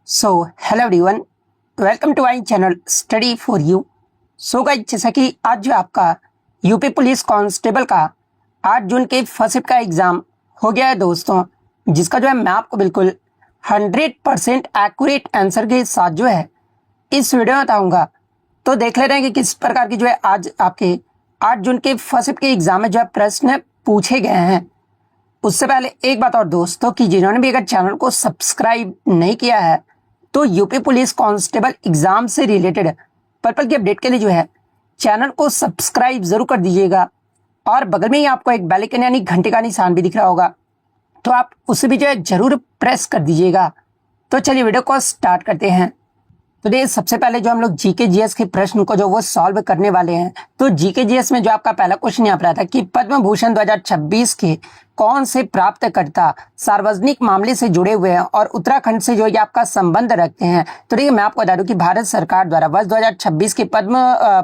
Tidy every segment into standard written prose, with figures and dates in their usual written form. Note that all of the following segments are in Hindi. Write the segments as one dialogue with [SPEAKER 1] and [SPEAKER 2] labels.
[SPEAKER 1] Hello everyone, welcome to my channel study for you. Guys, जैसा कि आज जो आपका यूपी पुलिस कांस्टेबल का 8 जून के फर्स्ट शिफ्ट का एग्ज़ाम हो गया है दोस्तों, जिसका जो है मैं आपको बिल्कुल 100% एक्यूरेट आंसर के साथ जो है इस वीडियो में बताऊंगा। तो देख ले रहे हैं कि किस प्रकार की जो है आज आपके 8 जून के फर्स्ट शिफ्ट के एग्ज़ाम में जो है प्रश्न पूछे गए हैं। उससे पहले एक बात और दोस्तों, कि जिन्होंने भी अगर चैनल को सब्सक्राइब नहीं किया है तो यूपी पुलिस कांस्टेबल एग्जाम से रिलेटेड पर्पल की अपडेट के लिए जो है चैनल को सब्सक्राइब जरूर कर दीजिएगा। और बगल में ही आपको एक बेल आइकन यानी घंटे का निशान भी दिख रहा होगा, तो आप उसे भी जो है जरूर प्रेस कर दीजिएगा। तो चलिए वीडियो को स्टार्ट करते हैं। तो देखिए, सबसे पहले जो हम लोग जीके जीएस के प्रश्न को जो वो सॉल्व करने वाले हैं। तो जीके जीएस में जो आपका पहला क्वेश्चन यहाँ पर आता है कि पद्म भूषण 2026 के कौन से प्राप्तकर्ता सार्वजनिक मामले से जुड़े हुए हैं और उत्तराखंड से जो ये आपका संबंध रखते हैं। तो देखिए, मैं आपको बता दूं कि भारत सरकार द्वारा वर्ष 2026 के पद्म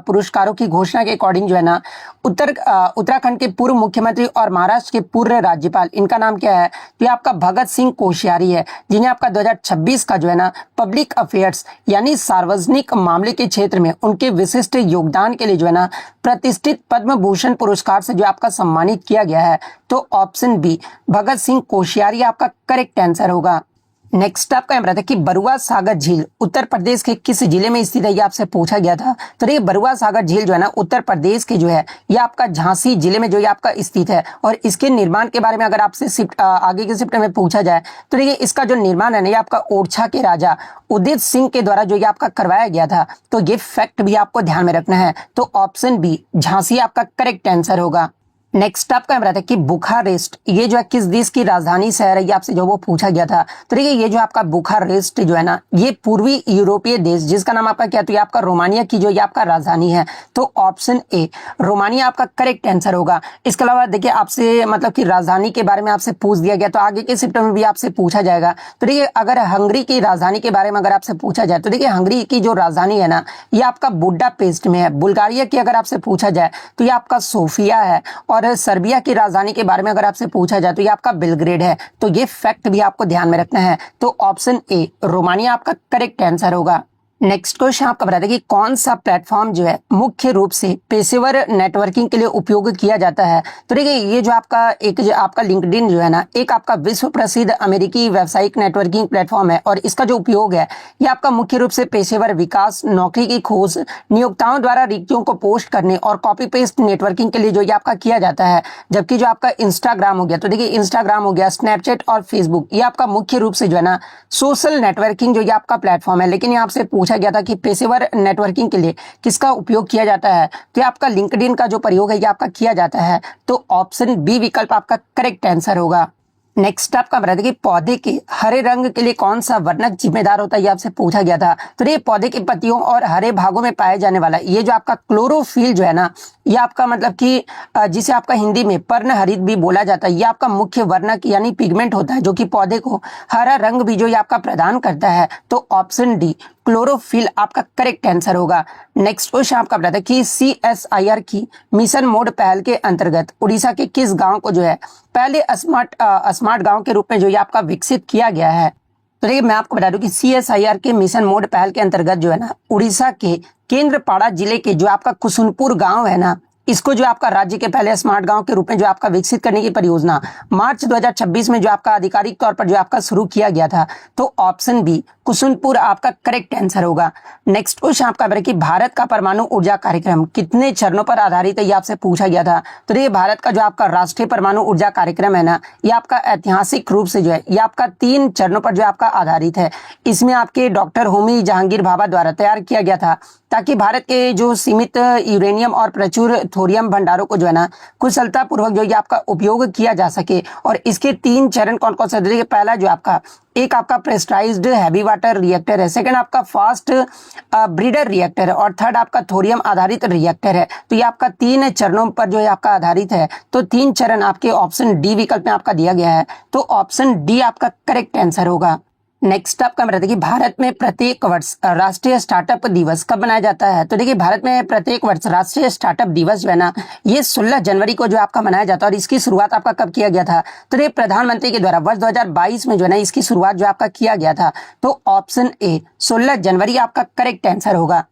[SPEAKER 1] पुरस्कारों की घोषणा के अकॉर्डिंग जो है ना उत्तराखंड के पूर्व मुख्यमंत्री और महाराष्ट्र के पूर्व राज्यपाल, इनका नाम क्या है? तो ये आपका भगत सिंह कोश्यारी है, जिन्हें आपका 2026 का जो है ना पब्लिक अफेयर्स यानी सार्वजनिक मामले के क्षेत्र में उनके विशिष्ट योगदान के लिए जो है ना प्रतिष्ठित पद्म भूषण पुरस्कार से जो आपका सम्मानित किया गया है। तो ऑप्शन बी भगत सिंह कोश्यारी आपका करेक्ट आंसर होगा। नेक्स्ट आपका यहाँ रहता है कि बरुआ सागर झील उत्तर प्रदेश के किस जिले में स्थित है, ये आपसे पूछा गया था। तो देखिए, बरुआ सागर झील जो है ना उत्तर प्रदेश के जो है ये आपका झांसी जिले में जो ये आपका स्थित है। और इसके निर्माण के बारे में अगर आपसे आगे के शिफ्ट में पूछा जाए तो देखिए, इसका जो निर्माण है ना ये आपका ओरछा के राजा उदित सिंह के द्वारा जो ये आपका करवाया गया था। तो ये फैक्ट भी आपको ध्यान में रखना है। तो ऑप्शन बी झांसी आपका करेक्ट आंसर होगा। नेक्स्ट आपका रहता है कि बुखारेस्ट ये जो है किस देश की राजधानी शहर है, ये आपसे जो वो पूछा गया था। तो देखिए, ये जो आपका बुखारेस्ट जो है ना ये पूर्वी यूरोपीय देश जिसका नाम आपका क्या, तो ये आपका रोमानिया की जो ये आपका राजधानी है। तो ऑप्शन ए रोमानिया आपका करेक्ट आंसर होगा। इसके अलावा देखिए, आपसे मतलब कि राजधानी के बारे में आपसे पूछ दिया गया, तो आगे के शिफ्ट में भी आपसे पूछा जाएगा। तो देखिए, अगर हंगरी की राजधानी के बारे में अगर आपसे पूछा जाए तो देखिए, हंगरी की जो राजधानी है ना ये आपका बुडापेस्ट में है। बुल्गारिया की अगर आपसे पूछा जाए तो ये आपका सोफिया है। और सर्बिया की राजधानी के बारे में अगर आपसे पूछा जाए तो ये आपका बेलग्रेड है। तो ये फैक्ट भी आपको ध्यान में रखना है। तो ऑप्शन ए रोमानिया आपका करेक्ट आंसर होगा। नेक्स्ट क्वेश्चन आपका बता दें कि कौन सा प्लेटफॉर्म जो है मुख्य रूप से पेशेवर नेटवर्किंग के लिए उपयोग किया जाता है। तो देखिए, ये जो आपका लिंक्डइन जो है ना एक आपका विश्व प्रसिद्ध अमेरिकी व्यावसायिक नेटवर्किंग प्लेटफॉर्म है। और इसका जो उपयोग है ये आपका मुख्य रूप से पेशेवर विकास, नौकरी की खोज, नियोक्ताओं द्वारा रिक्तियों को पोस्ट करने और कॉपी पेस्ट नेटवर्किंग के लिए जो ये आपका किया जाता है। जबकि जो आपका इंस्टाग्राम हो गया, तो देखिए इंस्टाग्राम हो गया, स्नैपचैट और फेसबुक, ये आपका मुख्य रूप से जो है ना सोशल नेटवर्किंग जो ये आपका प्लेटफॉर्म है। लेकिन यहाँ आपसे पूछा गया था कि पेशेवर नेटवर्किंग के लिए किसका उपयोग किया जाता है, तो ये आपका लिंक्डइन का जो प्रयोग है ये आपका किया जाता है। तो ऑप्शन बी विकल्प आपका करेक्ट आंसर होगा। नेक्स्ट आपका बता दें कि पौधे के हरे रंग के लिए कौन सा वर्णक जिम्मेदार होता है, ये आपसे पूछा गया था। तो ये पौधे के पत्तियों और हरे भागों में पाए जाने वाला ये जो आपका क्लोरोफिल जो है ना ये आपका मतलब कि जिसे आपका हिंदी में पर्णहरित भी बोला जाता है, ये आपका मुख्य वर्णक यानी पिगमेंट होता है जो कि पौधे को हरा रंग भी जो ये आपका प्रदान करता है। तो ऑप्शन डी क्लोरोफिल आपका करेक्ट आंसर होगा। नेक्स्ट क्वेश्चन आपका बताता है कि CSIR की मिशन मोड पहल के अंतर्गत उड़ीसा के किस गांव को जो है पहले स्मार्ट गांव के रूप में जो ये आपका विकसित किया गया है। तो देखिए, मैं आपको बता दूं कि CSIR के मिशन मोड पहल के अंतर्गत जो है ना उड़ीसा के केंद्रपाड़ा जिले के जो आपका कुसुनपुर गांव है ना इसको जो आपका राज्य के पहले स्मार्ट गांव के रूप में जो आपका विकसित करने की परियोजना मार्च 2026 में जो आपका आधिकारिक तौर पर जो आपका शुरू किया गया था। तो ऑप्शन बी कुसुनपुर आपका करेक्ट आंसर होगा। नेक्स्ट क्वेश्चन आपका है कि भारत का परमाणु ऊर्जा कार्यक्रम कितने चरणों पर आधारित है, ये आपसे पूछा गया था। तो देखिए, भारत का जो आपका राष्ट्रीय परमाणु ऊर्जा कार्यक्रम है ना ये आपका ऐतिहासिक रूप से जो है ये आपका 3 चरणों पर जो आपका आधारित है। इसमें आपके डॉक्टर होमी जहांगीर भाभा द्वारा तैयार किया गया था ताकि भारत के जो सीमित यूरेनियम और प्रचुर थोरियम भंडारों को जो है ना कुशलता पूर्वक जो ये आपका उपयोग किया जा सके। और इसके 3 चरण कौन कौन से? देखिए, पहला जो आपका एक आपका प्रेशराइज्ड हैवी वाटर रिएक्टर है, सेकंड आपका फास्ट ब्रीडर रिएक्टर है और थर्ड आपका थोरियम आधारित रिएक्टर है। तो ये आपका 3 चरणों पर जो है आपका आधारित है। तो 3 चरण आपके ऑप्शन डी विकल्प में आपका दिया गया है। तो ऑप्शन डी आपका करेक्ट आंसर होगा। नेक्स्ट आपका रहता है कि भारत में प्रत्येक वर्ष राष्ट्रीय स्टार्टअप दिवस कब मनाया जाता है। तो देखिए भारत में प्रत्येक वर्ष राष्ट्रीय स्टार्टअप दिवस जो है ना ये 16 जनवरी को जो आपका मनाया जाता है। और इसकी शुरुआत आपका कब किया गया था, तो ये प्रधानमंत्री के द्वारा वर्ष 2022 में जो है ना इसकी शुरुआत जो आपका किया गया था। तो ऑप्शन ए 16 जनवरी आपका करेक्ट आंसर होगा।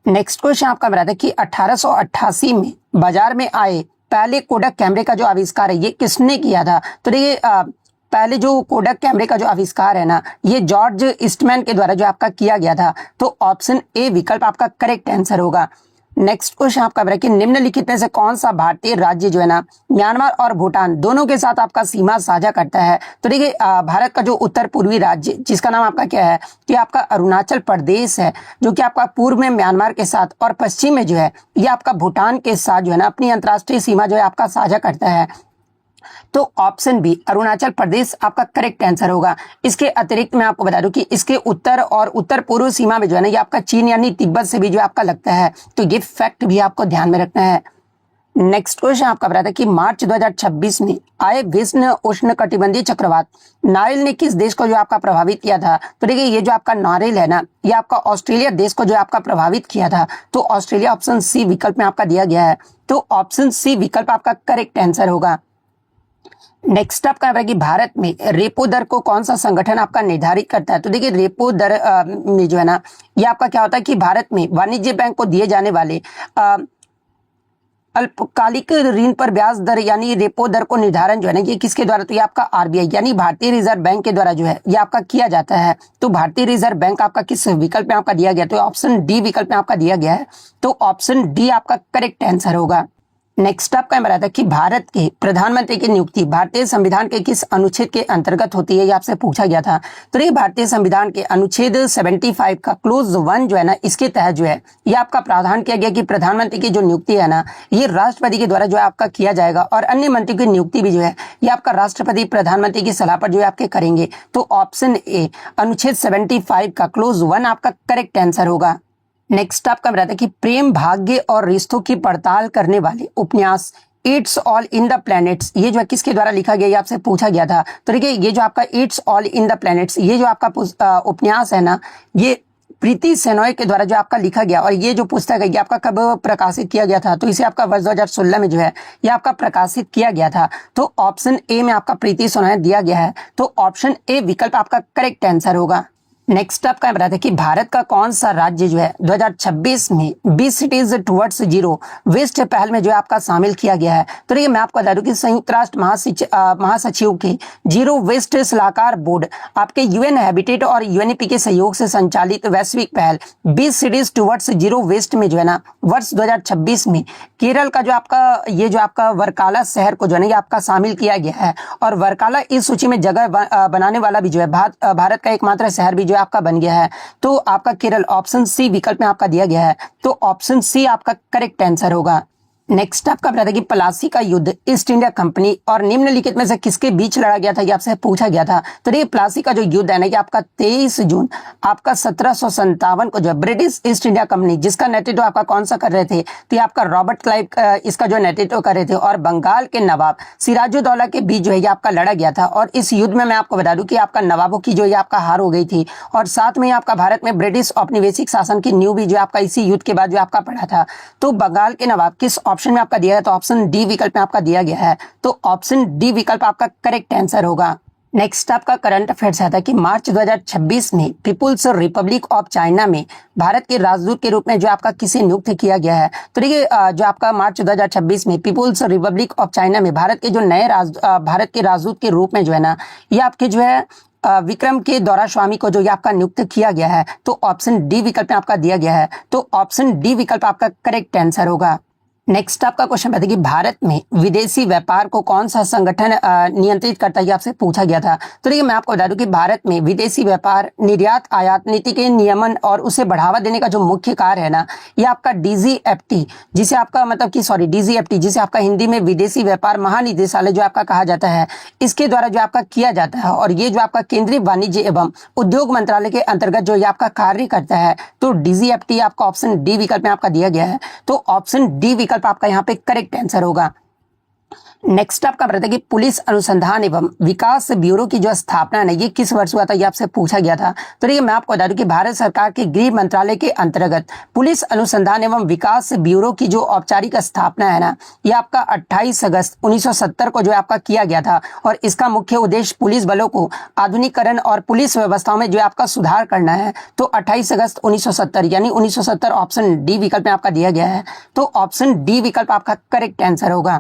[SPEAKER 1] नेक्स्ट क्वेश्चन आपका रहता है कि 1888 में बाजार में आए पहले कोडक कैमरे का जो आविष्कार है ये किसने किया था। तो देखिए पहले जो कोडक कैमरे का जो आविष्कार है ना ये जॉर्ज ईस्टमैन के द्वारा जो आपका किया गया था। तो ऑप्शन ए विकल्प आपका करेक्ट आंसर होगा। नेक्स्ट क्वेश्चन आपका है कि निम्नलिखित में से कौन सा भारतीय राज्य जो है ना म्यांमार और भूटान दोनों के साथ आपका सीमा साझा करता है। तो देखिए भारत का जो उत्तर पूर्वी राज्य जिसका नाम आपका क्या है, तो ये आपका अरुणाचल प्रदेश है, जो कि आपका पूर्व में म्यांमार के साथ और पश्चिम में जो है ये आपका भूटान के साथ जो है ना अपनी अंतर्राष्ट्रीय सीमा जो है आपका साझा करता है। तो ऑप्शन बी अरुणाचल प्रदेश आपका करेक्ट आंसर होगा। इसके अतिरिक्त मैं आपको बता दूं कि इसके उत्तर और उत्तर पूर्व सीमा में जो है ना ये आपका चीन यानी तिब्बत से भी जो आपका लगता है। तो ये फैक्ट भी आपको ध्यान में रखना है। नेक्स्ट क्वेश्चन आपका बताता है कि मार्च 2026 में आए भीषण उष्णकटिबंधीय चक्रवात नारिल ने किस देश को जो आपका प्रभावित किया था। तो देखिए ये जो आपका नारिल है ना ये आपका ऑस्ट्रेलिया देश को जो आपका प्रभावित किया था। तो ऑस्ट्रेलिया ऑप्शन सी विकल्प में आपका दिया गया है। तो ऑप्शन सी विकल्प आपका करेक्ट आंसर होगा। नेक्स्ट आपका है कि भारत में रेपो दर को कौन सा संगठन आपका निर्धारित करता है। तो देखिए रेपो दर में जो है ना ये आपका क्या होता है कि भारत में वाणिज्य बैंक को दिए जाने वाले अल्पकालिक ऋण पर ब्याज दर यानी रेपो दर को निर्धारण जो है ना ये किसके द्वारा, तो ये आपका आरबीआई यानी भारतीय रिजर्व बैंक के द्वारा जो है ये आपका किया जाता है। तो भारतीय रिजर्व बैंक आपका किस विकल्प में आपका दिया गया, तो ऑप्शन डी विकल्प में आपका दिया गया है। तो ऑप्शन डी आपका करेक्ट आंसर होगा। नेक्स्ट आपका बताया था कि भारत के प्रधानमंत्री की नियुक्ति भारतीय संविधान के किस अनुच्छेद के अंतर्गत होती है, ये आपसे पूछा गया था। तो ये भारतीय संविधान के अनुच्छेद 75 का क्लोज 1 जो है ना इसके तहत जो है ये आपका प्रावधान किया गया कि प्रधानमंत्री की जो नियुक्ति है ना ये राष्ट्रपति के द्वारा जो है आपका किया जाएगा और अन्य मंत्री की नियुक्ति भी जो है ये आपका राष्ट्रपति प्रधानमंत्री की सलाह पर जो है आपके करेंगे। तो ऑप्शन ए अनुच्छेद 75 का क्लोज 1 आपका करेक्ट आंसर होगा। नेक्स्ट आपका बताता है कि प्रेम भाग्य और रिश्तों की पड़ताल करने वाले उपन्यास it's all in the planets ये जो है किसके द्वारा लिखा गया ये आपसे पूछा गया था। तो देखिए ये जो आपका it's all in the planets ये जो आपका उपन्यास है ना ये प्रीति सेनॉय के द्वारा जो आपका लिखा गया और ये जो पुस्तक है ये आपका कब प्रकाशित किया गया था, तो इसे आपका वर्ष 2016 में जो है ये आपका प्रकाशित किया गया था। तो ऑप्शन ए में आपका प्रीति सेनॉय दिया गया है। तो ऑप्शन ए विकल्प आपका करेक्ट आंसर होगा। नेक्स्ट आपका बताते हैं कि भारत का कौन सा राज्य जो है 2026 में 20 सिटीज टुवर्ड्स जीरो वेस्ट पहल में जो है आपका शामिल किया गया है। तो देखिए मैं आपको बता दूं कि संयुक्त राष्ट्र महासचिव के जीरो वेस्ट सलाहकार बोर्ड आपके यूएन हैबिटेट और यूएनईपी के सहयोग से संचालित वैश्विक पहल 20 सिटीज टुवर्ड्स जीरो वेस्ट में जो है ना वर्ष 2026 में केरल का जो आपका ये जो आपका वर्काला शहर को जो है ना ये आपका शामिल किया गया है। और वर्काला इस सूची में जगह बनाने वाला भी जो है भारत का एकमात्र शहर भी जो आपका बन गया है। तो आपका केरल ऑप्शन सी विकल्प में आपका दिया गया है। तो ऑप्शन सी आपका करेक्ट आंसर होगा। नेक्स्ट आपका बताया था कि प्लासी का युद्ध ईस्ट इंडिया कंपनी और निम्नलिखित में से किसके बीच लड़ा गया था, ये आपसे पूछा गया था। तो ये प्लासी का जो युद्ध है ना कि आपका 23 जून आपका 1757 को जो ब्रिटिश ईस्ट इंडिया कंपनी जिसका नेतृत्व आपका कौन सा कर रहे थे, तो ये आपका रॉबर्ट क्लाइव इसका जो नेतृत्व कर रहे थे और बंगाल के नवाब सिराजुद्दौला के बीच जो है ये आपका लड़ा गया था। और इस युद्ध में मैं आपको बता दूं कि आपका नवाबों की जो है आपका हार हो गई थी और साथ में आपका भारत में ब्रिटिश औपनिवेशिक शासन की नींव भी जो आपका इसी युद्ध के बाद जो आपका पड़ा था। तो बंगाल के नवाब किस ऑप्शन में आपका दिया है, तो ऑप्शन डी विकल्प में आपका दिया गया है। तो ऑप्शन डी विकल्प आपका करेक्ट आंसर होगा। नेक्स्ट आपका करंट अफेयर्स आता है कि मार्च 2026 में पीपुल्स रिपब्लिक ऑफ चाइना में भारत के राजदूत के रूप में जो आपका किसे नियुक्त किया गया है। तो देखिए जो आपका मार्च 2026 में पीपुल्स रिपब्लिक ऑफ चाइना में भारत के जो नए भारत के राजदूत के रूप में जो है ना ये आपके जो है विक्रम के दौरास्वामी को जो ये आपका नियुक्त किया गया है। तो ऑप्शन डी विकल्प में आपका दिया गया है। तो ऑप्शन डी विकल्प आपका करेक्ट आंसर होगा। नेक्स्ट आपका क्वेश्चन बताइए कि भारत में विदेशी व्यापार को कौन सा संगठन नियंत्रित करता है, ये आपसे पूछा गया था। तो देखिए मैं आपको बता दूं कि भारत में विदेशी व्यापार निर्यात आयात नीति के नियमन और उसे बढ़ावा देने का जो मुख्य कार्य है ना ये आपका डीजीएफटी जिसे आपका डीजीएफटी जिसे आपका हिंदी में विदेशी व्यापार महानिदेशालय जो आपका कहा जाता है इसके द्वारा जो आपका किया जाता है। और ये जो आपका केंद्रीय वाणिज्य एवं उद्योग मंत्रालय के अंतर्गत जो ये आपका कार्य करता है। तो डीजीएफटी आपका ऑप्शन डी विकल्प में आपका दिया गया है। तो ऑप्शन डी विकल्प आपका यहाँ पे करेक्ट आंसर होगा। नेक्स्ट आपका बताता है कि पुलिस अनुसंधान एवं विकास ब्यूरो की जो स्थापना है ये किस वर्ष हुआ था, ये आपसे पूछा गया था। तो देखिए मैं आपको बता दूं कि भारत सरकार के गृह मंत्रालय के अंतर्गत पुलिस अनुसंधान एवं विकास ब्यूरो की जो औपचारिक स्थापना है ना, ये आपका 28 अगस्त 1970 को जो आपका किया गया था। और इसका मुख्य उद्देश्य पुलिस बलों को आधुनिकीकरण और पुलिस व्यवस्थाओं में जो आपका सुधार करना है। तो 28 अगस्त 1970 यानी 1970 ऑप्शन डी विकल्प में आपका दिया गया है। तो ऑप्शन डी विकल्प आपका करेक्ट आंसर होगा।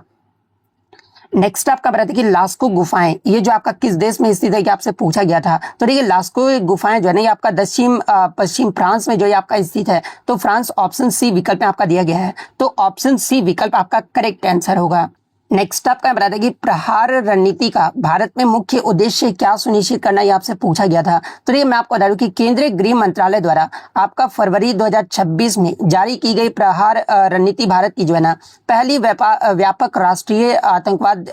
[SPEAKER 1] नेक्स्ट आपका बताते कि लास्को गुफाएं ये जो आपका किस देश में स्थित है, ये आपसे पूछा गया था। तो देखिए लास्को गुफाएं जो है ना, ये आपका दक्षिण पश्चिम फ्रांस में जो है आपका स्थित है। तो फ्रांस ऑप्शन सी विकल्प में आपका दिया गया है। तो ऑप्शन सी विकल्प आपका करेक्ट आंसर होगा। नेक्स्ट आपका बताते कि प्रहार रणनीति का भारत में मुख्य उद्देश्य क्या सुनिश्चित करना, ये आपसे पूछा गया था। तो ये मैं आपको बता दूं कि केंद्रीय गृह मंत्रालय द्वारा आपका फरवरी 2026 में जारी की गई प्रहार रणनीति भारत की जो है ना पहली व्यापक राष्ट्रीय आतंकवाद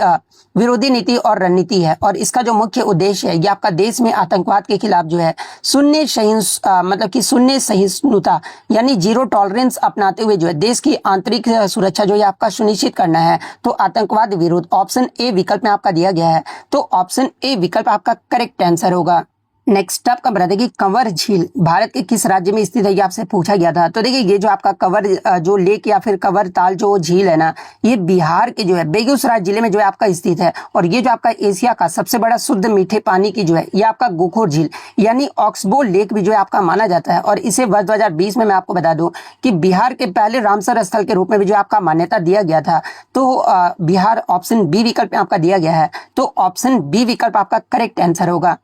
[SPEAKER 1] विरोधी नीति और रणनीति है। और इसका जो मुख्य उद्देश्य है ये आपका देश में आतंकवाद के खिलाफ जो है शून्य सहिष्णुता यानी जीरो टॉलरेंस अपनाते हुए जो है देश की आंतरिक सुरक्षा जो है आपका सुनिश्चित करना है। तो आतंकवाद विरोध ऑप्शन ए विकल्प में आपका दिया गया है। तो ऑप्शन ए विकल्प आपका करेक्ट आंसर होगा। नेक्स्ट आपका बता दें कि कंवर झील भारत के किस राज्य में स्थित है, ये आपसे पूछा गया था। तो देखिए ये जो आपका कंवर जो लेक या फिर कंवर ताल जो झील है ना, ये बिहार के जो है बेगूसराय जिले में जो है आपका स्थित है। और ये जो आपका एशिया का सबसे बड़ा शुद्ध मीठे पानी की जो है ये आपका गोखोर झील यानी ऑक्सबो लेक भी जो है आपका माना जाता है। और इसे वर्ष 2020 में मैं आपको बता दूं कि बिहार के पहले रामसर स्थल के रूप में भी जो आपका मान्यता दिया गया था। तो बिहार ऑप्शन बी विकल्प में आपका दिया गया है। तो ऑप्शन बी विकल्प आपका करेक्ट आंसर होगा।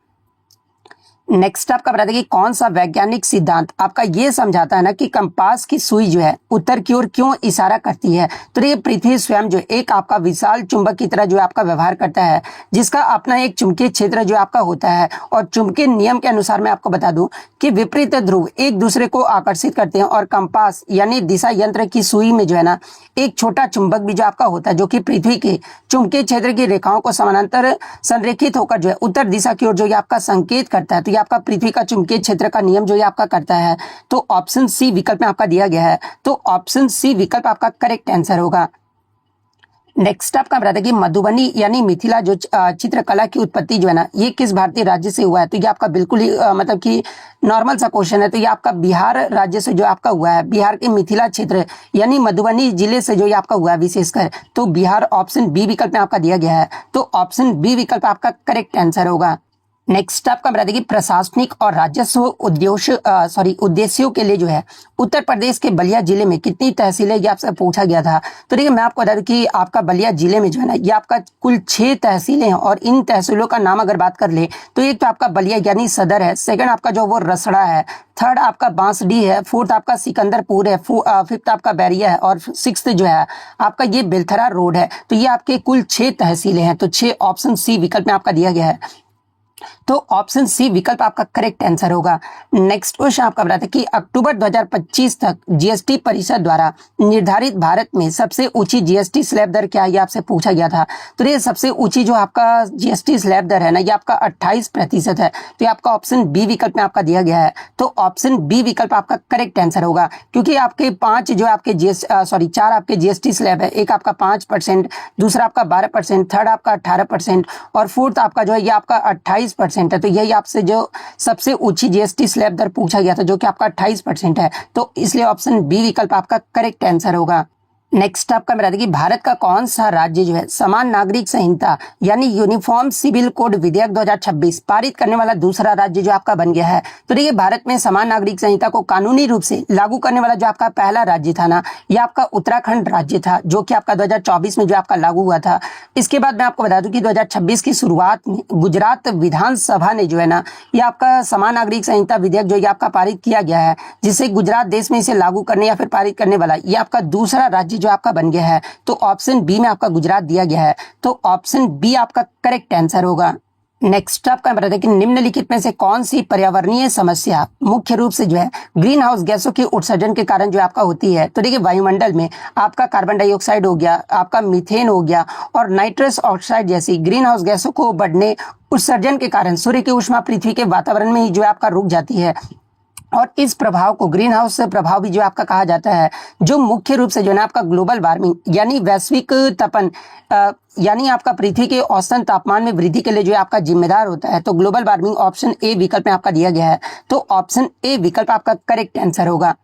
[SPEAKER 1] नेक्स्ट आपका बता दें कि कौन सा वैज्ञानिक सिद्धांत आपका ये समझाता है ना कि कंपास की सुई जो है उत्तर की ओर क्यों इशारा करती है। तो ये पृथ्वी स्वयं जो एक आपका विशाल चुंबक की तरह जो आपका व्यवहार करता है, जिसका अपना एक चुंबकीय क्षेत्र जो आपका होता है। और चुंबकीय नियम के अनुसार मैं आपको बता दूं कि विपरीत ध्रुव एक दूसरे को आकर्षित करते हैं। और कंपास यानी दिशा यंत्र की सुई में जो है ना एक छोटा चुंबक भी जो आपका होता है, जो कि पृथ्वी के चुंबकीय क्षेत्र की रेखाओं को समानांतर संरेखित होकर जो है उत्तर दिशा की ओर जो आपका संकेत करता है। तो ये आपका पृथ्वी का चुंबकीय क्षेत्र का नियम जो ये आपका करता है। तो ऑप्शन सी विकल्प में आपका दिया गया है। तो ऑप्शन सी विकल्प आपका करेक्ट आंसर होगा। नेक्स्ट आपका बताते हैं कि मधुबनी यानी मिथिला जो चित्रकला की उत्पत्ति जो है ना ये किस भारतीय राज्य से हुआ है। तो ये आपका बिल्कुल ही मतलब कि नॉर्मल सा क्वेश्चन है। तो ये आपका बिहार राज्य से जो आपका हुआ है, बिहार के मिथिला क्षेत्र यानी मधुबनी जिले से जो ये आपका हुआ है विशेषकर। तो बिहार ऑप्शन बी विकल्प में आपका दिया गया है। तो ऑप्शन बी विकल्प आपका करेक्ट आंसर होगा। नेक्स्ट आपका बता दें कि प्रशासनिक और राजस्व उद्देश्यों के लिए जो है उत्तर प्रदेश के बलिया जिले में कितनी तहसीलें, ये आपसे पूछा गया था। तो देखिए मैं आपको बता दूं कि आपका बलिया जिले में जो है ना ये आपका कुल 6 तहसीलें हैं। और इन तहसीलों का नाम अगर बात कर ले तो एक तो आपका बलिया यानी सदर है, सेकंड आपका जो वो रसड़ा है, थर्ड आपका बांसडी है, फोर्थ आपका सिकंदरपुर है, फिफ्थ आपका बैरिया है और सिक्स्थ जो है आपका ये बेलथरा रोड है। तो ये आपके कुल 6 तहसीलें हैं। तो 6 ऑप्शन सी विकल्प में आपका दिया गया है। तो ऑप्शन सी विकल्प आपका करेक्ट आंसर होगा। नेक्स्ट क्वेश्चन आपका बताते हैं कि अक्टूबर 2025 तक जीएसटी परिषद द्वारा निर्धारित भारत में सबसे ऊंची जीएसटी स्लैब दर क्या है, ये आपसे पूछा गया था। तो ये सबसे ऊंची जो आपका जीएसटी स्लैब दर है ना ये आपका 28% है। तो ये आपका ऑप्शन बी विकल्प में आपका दिया गया है। तो ऑप्शन बी विकल्प आपका करेक्ट आंसर होगा, क्योंकि आपके 5 जो आपके 4 आपके जीएसटी स्लैब है। एक आपका 5%, दूसरा आपका 12%, थर्ड आपका 18% और फोर्थ आपका जो है ये आपका 28% है। तो यही आपसे जो सबसे ऊंची जीएसटी स्लैब दर पूछा गया था जो कि आपका 28% है। तो इसलिए ऑप्शन बी विकल्प आपका करेक्ट आंसर होगा। नेक्स्ट आपका बता दें कि भारत का कौन सा राज्य जो है समान नागरिक संहिता यानी यूनिफॉर्म सिविल कोड विधेयक 2026 पारित करने वाला दूसरा राज्य जो आपका बन गया है। तो देखिए भारत में समान नागरिक संहिता को कानूनी रूप से लागू करने वाला जो आपका पहला राज्य था ना यह आपका उत्तराखंड राज्य था, जो कि आपका 2024 में जो आपका लागू हुआ था। इसके बाद मैं आपको बता दूं कि 2026 की शुरुआत में गुजरात विधानसभा ने जो है ना यह आपका समान नागरिक संहिता विधेयक जो आपका पारित किया गया है, जिससे गुजरात देश में इसे लागू करने या फिर पारित करने वाला यह आपका दूसरा राज्य जो आपका बन गया है। तो ऑप्शन बी में आपका गुजरात दिया गया है। तो ऑप्शन बी आपका करेक्ट आंसर होगा। नेक्स्ट आपका बता दें कि निम्नलिखित में से कौन सी पर्यावरणीय समस्या मुख्य रूप से जो है ग्रीन हाउस गैसों के उत्सर्जन के कारण जो आपका होती है। तो देखिए वायुमंडल में आपका कार्बन डाइऑक्साइड हो गया, आपका मीथेन हो गया और नाइट्रस ऑक्साइड जैसी ग्रीन हाउस गैसों को बढ़ने उत्सर्जन के कारण सूर्य की ऊष्मा पृथ्वी के वातावरण में ही जो आपका रुक जाती है। और इस प्रभाव को ग्रीन हाउस प्रभाव भी जो आपका कहा जाता है, जो मुख्य रूप से जो है ना आपका ग्लोबल वार्मिंग यानी वैश्विक तपन यानी आपका पृथ्वी के औसतन तापमान में वृद्धि के लिए जो आपका जिम्मेदार होता है। तो ग्लोबल वार्मिंग ऑप्शन ए विकल्प में आपका दिया गया है, तो ऑप्शन ए विकल्प आपका करेक्ट आंसर होगा।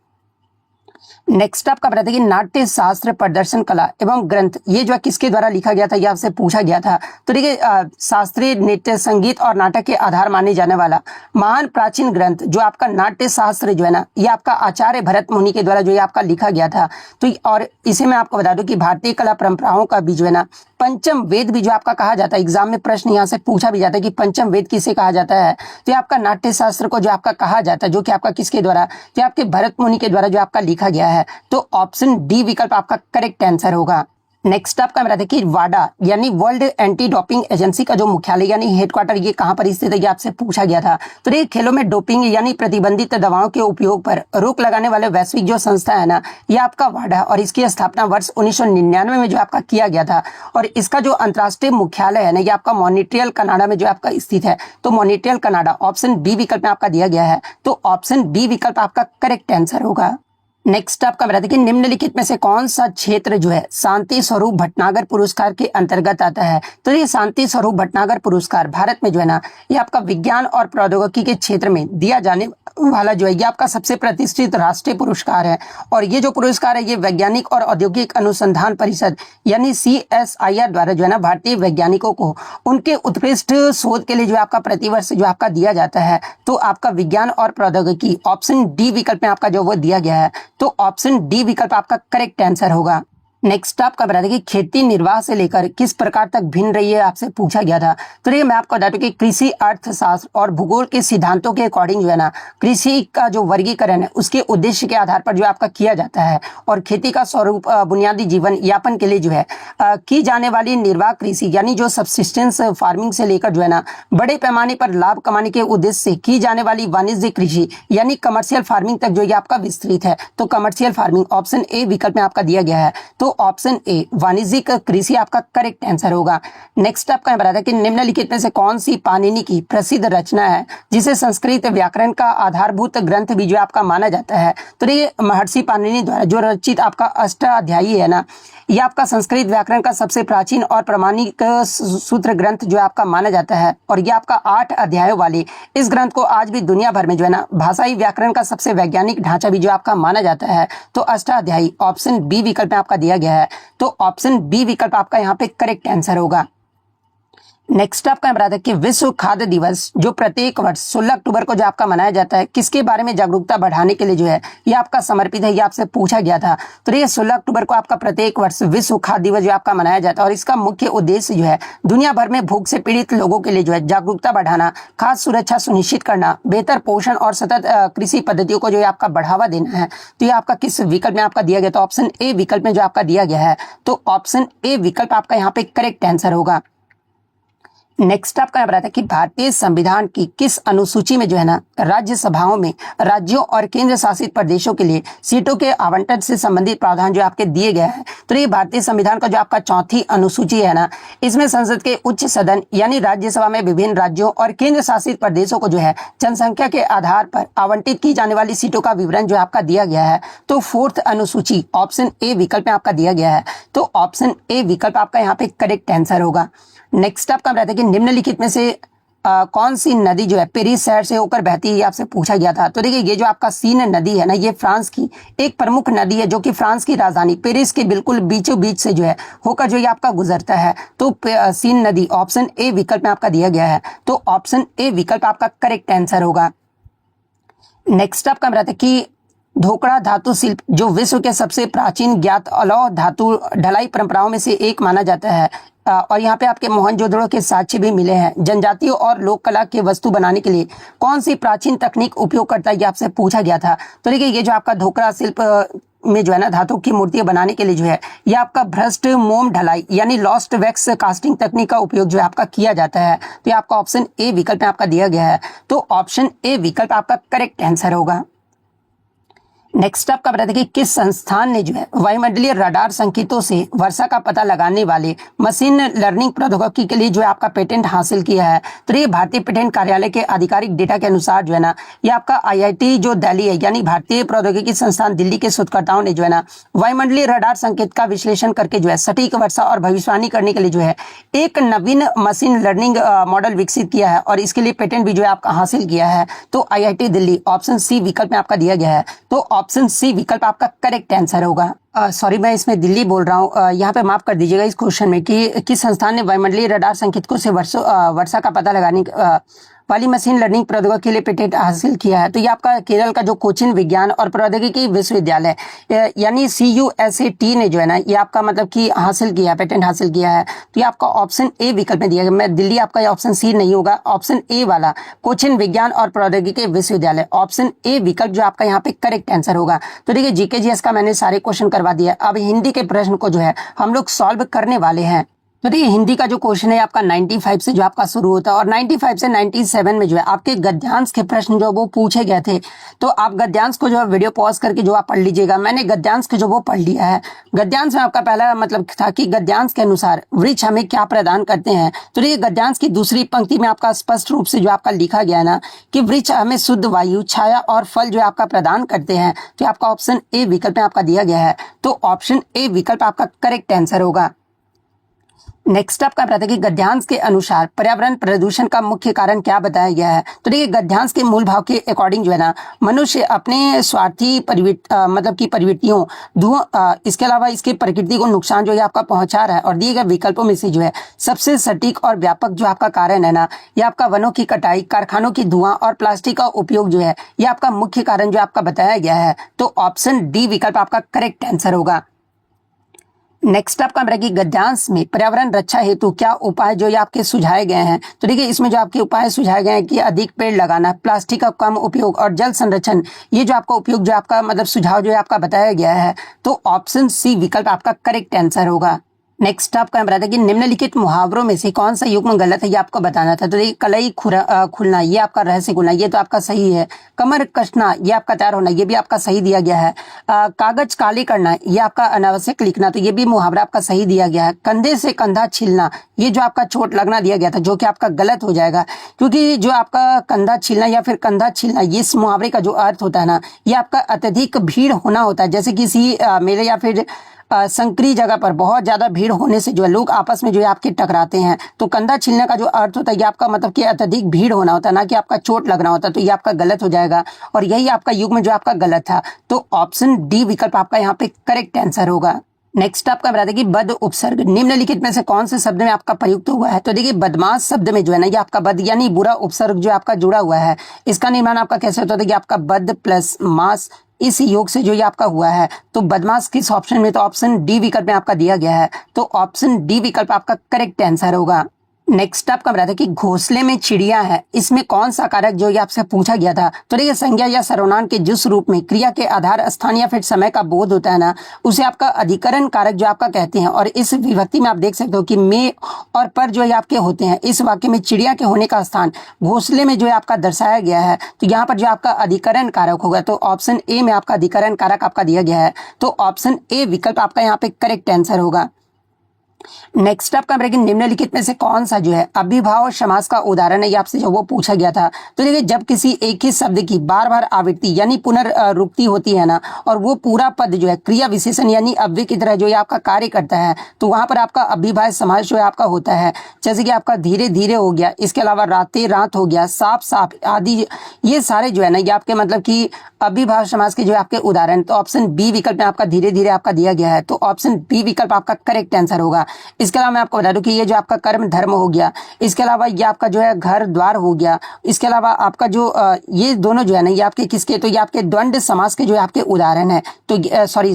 [SPEAKER 1] नेक्स्ट आपका बताते कि नाट्य शास्त्र प्रदर्शन कला एवं ग्रंथ ये जो है किसके द्वारा लिखा गया था, ये आपसे पूछा गया था। तो देखिए शास्त्रीय नृत्य संगीत और नाटक के आधार माने जाने वाला महान प्राचीन ग्रंथ जो आपका नाट्य शास्त्र जो है ना, ये आपका आचार्य भरत मुनि के द्वारा जो ये आपका लिखा गया था। तो और इसे मैं आपको बता दूं कि भारतीय कला परंपराओं का भी जो है ना पंचम वेद भी जो आपका कहा जाता है। एग्जाम में प्रश्न यहाँ से पूछा भी जाता है कि पंचम वेद किसे कहा जाता है, तो ये आपका नाट्य शास्त्र को जो आपका कहा जाता है, जो कि आपका किसके द्वारा, तो आपके भरत मुनि के द्वारा जो आपका लिखा गया है। तो ऑप्शन डी विकल्प आपका करेक्ट आंसर होगा। नेक्स्ट आपका मेरा देखिए वाडा यानी वर्ल्ड एंटी डोपिंग एजेंसी का जो मुख्यालय यानी हेडक्वार्टर ये कहां पर स्थित है, ये आपसे पूछा गया था। तो ये खेलों में डोपिंग यानी प्रतिबंधित दवाओं के उपयोग पर रोक लगाने वाले वैश्विक जो संस्था है ना, ये आपका वाडा, और इसकी स्थापना वर्ष 1999 में जो आपका किया गया था। और इसका जो अंतर्राष्ट्रीय मुख्यालय है ना, ये आपका मॉन्ट्रियल कनाडा में जो आपका स्थित है। तो मॉन्ट्रियल कनाडा ऑप्शन बी विकल्प में आपका दिया गया है, तो ऑप्शन बी विकल्प आपका करेक्ट आंसर होगा। नेक्स्ट आपका बता देखिए निम्नलिखित में से कौन सा क्षेत्र जो है शांति स्वरूप भटनागर पुरस्कार के अंतर्गत आता है। तो ये शांति स्वरूप भटनागर पुरस्कार भारत में जो है ना, ये आपका विज्ञान और प्रौद्योगिकी के क्षेत्र में दिया जाने वाला जो है ये आपका सबसे प्रतिष्ठित राष्ट्रीय पुरस्कार है। और ये जो पुरस्कार है ये वैज्ञानिक और औद्योगिक अनुसंधान परिषद यानी CSIR द्वारा जो है ना भारतीय वैज्ञानिकों को उनके उत्कृष्ट शोध के लिए जो आपका प्रतिवर्ष जो आपका दिया जाता है। तो आपका विज्ञान और प्रौद्योगिकी ऑप्शन डी विकल्प में आपका जो वो दिया गया है, तो ऑप्शन डी विकल्प आपका करेक्ट आंसर होगा। नेक्स्ट आपका बता दें कि खेती निर्वाह से लेकर किस प्रकार तक भिन्न रही है, आपसे पूछा गया था। तो ये मैं आपको बता दूं कि कृषि अर्थशास्त्र और भूगोल के सिद्धांतों के अकॉर्डिंग जो है ना कृषि का जो वर्गीकरण है उसके उद्देश्य के आधार पर जो आपका किया जाता है। और खेती का स्वरूप बुनियादी जीवन यापन के लिए जो है की जाने वाली निर्वाह कृषि यानी जो सबसिस्टेंस फार्मिंग से लेकर जो है ना बड़े पैमाने पर लाभ कमाने के उद्देश्य से की जाने वाली वाणिज्यिक कृषि यानी कमर्शियल फार्मिंग तक जो ये आपका विस्तृत है। तो कमर्शियल फार्मिंग ऑप्शन ए विकल्प में आपका दिया गया है, तो ऑप्शन ए वाणिज्यिक कृषि आपका करेक्ट आंसर होगा। नेक्स्ट आपका बता दें कि निम्नलिखित में से कौन सी पाणिनि की प्रसिद्ध रचना है जिसे संस्कृत व्याकरण का आधारभूत ग्रंथ भी जो आपका माना जाता है। तो ये महर्षि पाणिनि द्वारा जो रचित आपका अष्टाध्यायी है ना, यह आपका संस्कृत व्याकरण का सबसे प्राचीन और प्रमाणिक सूत्र ग्रंथ जो आपका माना जाता है। और यह आपका 8 अध्यायों वाले इस ग्रंथ को आज भी दुनिया भर में जो है ना भाषाई व्याकरण का सबसे वैज्ञानिक ढांचा भी जो आपका माना जाता है। तो अष्टाध्यायी ऑप्शन बी विकल्प में आपका दिया गया है, तो ऑप्शन बी विकल्प आपका यहाँ पे करेक्ट आंसर होगा। नेक्स्ट आपका बता दें कि विश्व खाद्य दिवस जो प्रत्येक वर्ष 16 अक्टूबर को जो आपका मनाया जाता है किसके बारे में जागरूकता बढ़ाने के लिए जो है ये आपका समर्पित है, ये आपसे पूछा गया था। तो ये 16 अक्टूबर को आपका प्रत्येक वर्ष विश्व खाद्य दिवस जो आपका मनाया जाता है और इसका मुख्य उद्देश्य जो है दुनिया भर में भूख से पीड़ित लोगों के लिए जो है जागरूकता बढ़ाना, खाद्य सुरक्षा सुनिश्चित करना, बेहतर पोषण और सतत कृषि पद्धतियों को जो है आपका बढ़ावा देना है। तो ये आपका किस विकल्प में आपका दिया गया, तो ऑप्शन ए विकल्प में जो आपका दिया गया है, तो ऑप्शन ए विकल्प आपका यहाँ पे करेक्ट आंसर होगा। नेक्स्ट आपका बताया था कि भारतीय संविधान की किस अनुसूची में जो है ना राज्यसभाओं में राज्यों और केंद्र शासित प्रदेशों के लिए सीटों के आवंटन से संबंधित प्रावधान जो आपके दिए गए हैं। तो ये भारतीय संविधान का जो आपका चौथी अनुसूची है ना, इसमें संसद के उच्च सदन यानी राज्यसभा में विभिन्न राज्यों और केंद्र शासित प्रदेशों को जो है जनसंख्या के आधार पर आवंटित की जाने वाली सीटों का विवरण जो आपका दिया गया है। तो 4th अनुसूची ऑप्शन ए विकल्प में आपका दिया गया है, तो ऑप्शन ए विकल्प आपका यहाँ पे करेक्ट आंसर होगा। नेक्स्ट आपका बताते हैं कि निम्नलिखित में से कौन सी नदी जो है पेरिस शहर से होकर बहती है, ये आपसे पूछा गया था। तो देखिए ये जो आपका सीन नदी है ना, ये फ्रांस की एक प्रमुख नदी है जो कि फ्रांस की राजधानी पेरिस के बिल्कुल बीचों बीच से जो है होकर जो ये आपका गुजरता है। तो सीन नदी ऑप्शन ए विकल्प में आपका दिया गया है, तो ऑप्शन ए विकल्प आपका करेक्ट आंसर होगा। नेक्स्ट आपका बताते हैं कि ढोकड़ा धातु शिल्प जो विश्व के सबसे प्राचीन ज्ञात अलौह धातु ढलाई परंपराओं में से एक माना जाता है। और यहाँ पे आपके मोहनजोदड़ो के साक्ष्य भी मिले हैं। जनजातियों और लोक कला के वस्तु बनाने के लिए कौन सी प्राचीन तकनीक उपयोग करता है, ये आपसे पूछा गया था। तो देखिए ये जो आपका ढोकड़ा शिल्प में जो है ना धातु की मूर्तियां बनाने के लिए जो है ये आपका भ्रष्ट मोम ढलाई यानी लॉस्ट वैक्स कास्टिंग तकनीक का उपयोग जो है आपका किया जाता है। तो ये आपका ऑप्शन ए विकल्प में आपका दिया गया है, तो ऑप्शन ए विकल्प आपका करेक्ट आंसर होगा। नेक्स्ट आपका बता दें कि किस संस्थान ने जो है वायुमंडलीय रडार संकेतों से वर्षा का पता लगाने वाले मशीन लर्निंग प्रौद्योगिकी के लिए जो है आपका पेटेंट हासिल किया है। तो ये भारतीय पेटेंट कार्यालय के आधिकारिक डेटा के अनुसार जो है ना, ये आपका IIT जो दिल्ली है यानी भारतीय प्रौद्योगिकी संस्थान दिल्ली के शोधकर्ताओं ने जो है ना वायुमंडलीय रडार संकेत का विश्लेषण करके जो है सटीक वर्षा और भविष्यवाणी करने के लिए जो है एक नवीन मशीन लर्निंग मॉडल विकसित किया है और इसके लिए पेटेंट भी जो है आपका हासिल किया है। तो IIT दिल्ली ऑप्शन सी विकल्प में आपका दिया गया है। तो ऑप्शन सी विकल्प आपका करेक्ट आंसर होगा। सॉरी मैं इसमें दिल्ली बोल रहा हूँ, यहाँ पे माफ कर दीजिएगा इस क्वेश्चन में कि किस संस्थान ने वायुमंडलीय रडार संकेतकों से वर्षा का पता लगाने वाली मशीन लर्निंग प्रौद्योगिकी के लिए पेटेंट हासिल किया है। तो ये आपका केरल का जो कोचिन विज्ञान और प्रौद्योगिकी विश्वविद्यालय यानी CUSAT ने जो है ना ये आपका मतलब कि हासिल किया, पेटेंट हासिल किया है। तो ये आपका ऑप्शन ए विकल्प में दिया गया। मैं दिल्ली आपका ऑप्शन सी नहीं होगा, ऑप्शन ए वाला कोचिन विज्ञान और प्रौद्योगिकी विश्वविद्यालय, ऑप्शन ए विकल्प जो आपका यहाँ पे करेक्ट आंसर होगा। तो देखिए GK/GS का मैंने सारे क्वेश्चन करवा दिया। अब हिंदी के प्रश्न को जो है हम लोग सॉल्व करने वाले हैं। तो देखिए हिंदी का जो क्वेश्चन है आपका 95 से जो आपका शुरू होता है और 95 से 97 में जो है आपके गद्यांश के प्रश्न जो वो पूछे गए थे। तो आप गद्यांश को जो है वीडियो पॉज करके जो आप पढ़ लीजिएगा। मैंने गद्यांश के जो वो पढ़ लिया है। गद्यांश में आपका पहला मतलब था कि गद्यांश के अनुसार वृक्ष हमें क्या प्रदान करते हैं। तो देखिए गद्यांश की दूसरी पंक्ति में आपका स्पष्ट रूप से जो आपका लिखा गया ना कि वृक्ष हमें शुद्ध वायु, छाया और फल जो आपका प्रदान करते हैं। तो आपका ऑप्शन ए विकल्प में आपका दिया गया है। तो ऑप्शन ए विकल्प आपका करेक्ट आंसर होगा। नेक्स्ट आपका बताते हैं कि गद्यांश के अनुसार पर्यावरण प्रदूषण का मुख्य कारण क्या बताया गया है। तो देखिए गद्यांश के मूल भाव के अकॉर्डिंग जो है ना मनुष्य अपने स्वार्थी मतलब की प्रवृत्तियों धुआं इसके अलावा इसके प्रकृति को नुकसान जो है आपका पहुंचा रहा है। और दिए गए विकल्पों में से जो है सबसे सटीक और व्यापक जो आपका कारण है ना ये आपका वनों की कटाई, कारखानों की धुआं और प्लास्टिक का उपयोग जो है ये आपका मुख्य कारण जो आपका बताया गया है। तो ऑप्शन डी विकल्प आपका करेक्ट आंसर होगा। नेक्स्ट आपका कि गद्यांश में पर्यावरण रक्षा हेतु क्या उपाय जो ये आपके सुझाए गए हैं। तो देखिए इसमें जो आपके उपाय सुझाए गए हैं कि अधिक पेड़ लगाना, प्लास्टिक का कम उपयोग और जल संरक्षण, ये जो आपका उपयोग जो आपका मतलब सुझाव जो है आपका बताया गया है। तो ऑप्शन सी विकल्प आपका करेक्ट आंसर होगा। नेक्स्ट आपका बताया कि निम्नलिखित मुहावरों में से कौन सा युग्म गलत है ये आपको बताना था। तो देखिए कलई खुलना ये आपका रहस्य खुलना ये तो आपका सही है। कमर कसना ये आपका तैयार होना ये भी आपका सही दिया गया है। कागज काले करना ये आपका अनावश्यक लिखना तो ये भी मुहावरा आपका सही दिया गया है। कंधे से कंधा छीलना ये जो आपका चोट लगना दिया गया था जो कि आपका गलत हो जाएगा, क्योंकि जो आपका कंधा छीलना या फिर कंधा छीलना ये इस मुहावरे का जो अर्थ होता है ना ये आपका अत्यधिक भीड़ होना होता है। जैसे किसी मेले या फिर संकरी जगह पर बहुत ज्यादा भीड़ होने से जो है लोग आपस में जो है आपके टकराते हैं। तो कंधा छीलने का जो अर्थ होता है ये आपका मतलब कि अत्यधिक भीड़ होना होता है, ना कि आपका चोट लगना होता है। तो ये आपका गलत हो जाएगा और यही आपका युग्म जो आपका गलत था। तो ऑप्शन डी विकल्प आपका यहाँ पे करेक्ट आंसर होगा। नेक्स्ट आपका बता दें कि बद उपसर्ग निम्नलिखित में से कौन से शब्द में आपका प्रयुक्त हुआ है। तो देखिए बदमाश शब्द में जो है ना ये आपका बद यानी बुरा उपसर्ग जो आपका जुड़ा हुआ है। इसका निर्माण आपका कैसे होता है कि आपका बद प्लस मास इस योग से जो ये आपका हुआ है। तो बदमाश किस ऑप्शन में, तो ऑप्शन डी विकल्प में आपका दिया गया है। तो ऑप्शन डी विकल्प आपका करेक्ट आंसर होगा। नेक्स्ट आपका बताते कि घोंसले में चिड़िया है, इसमें कौन सा कारक जो ये आपसे पूछा गया था। तो देखिए संज्ञा या सर्वनाम के जिस रूप में क्रिया के आधार स्थान या फिर समय का बोध होता है ना उसे आपका अधिकरण कारक जो आपका कहते हैं। और इस विभक्ति में आप देख सकते हो कि में और पर जो है आपके होते हैं। इस वाक्य में चिड़िया के होने का स्थान घोंसले में जो है आपका दर्शाया गया है। तो यहाँ पर जो आपका अधिकरण कारक होगा तो ऑप्शन ए में आपका अधिकरण कारक आपका दिया गया है। तो ऑप्शन ए विकल्प आपका यहाँ पे करेक्ट आंसर होगा। नेक्स्ट आपका निम्नलिखित में से कौन सा जो है अभिभाव समास का उदाहरण है, ये आपसे जो वो पूछा गया था। तो देखिए जब किसी एक ही शब्द की बार बार आवृत्ति यानी पुनरावृत्ति होती है ना और वो पूरा पद जो है क्रिया विशेषण यानी अव्यय की तरह जो है आपका कार्य करता है तो वहां पर आपका अभिभाव समास जो है आपका होता है। जैसे कि आपका धीरे धीरे हो गया, इसके अलावा राते रात हो गया, साफ साफ आदि, ये सारे जो है ना ये आपके मतलब कि अभिभाव समास के जो है आपके उदाहरण। तो ऑप्शन बी विकल्प में आपका धीरे धीरे आपका दिया गया है। तो ऑप्शन बी विकल्प आपका करेक्ट आंसर होगा। इसके अलावा मैं आपको बता दूं कि ये जो आपका कर्म धर्म हो गया, इसके अलावा ये आपका जो है घर द्वार हो गया, इसके अलावा आपका जो ये दोनों जो है ना ये आपके किसके, तो ये आपके द्वंद्व समास के जो है आपके उदाहरण है। तो सॉरी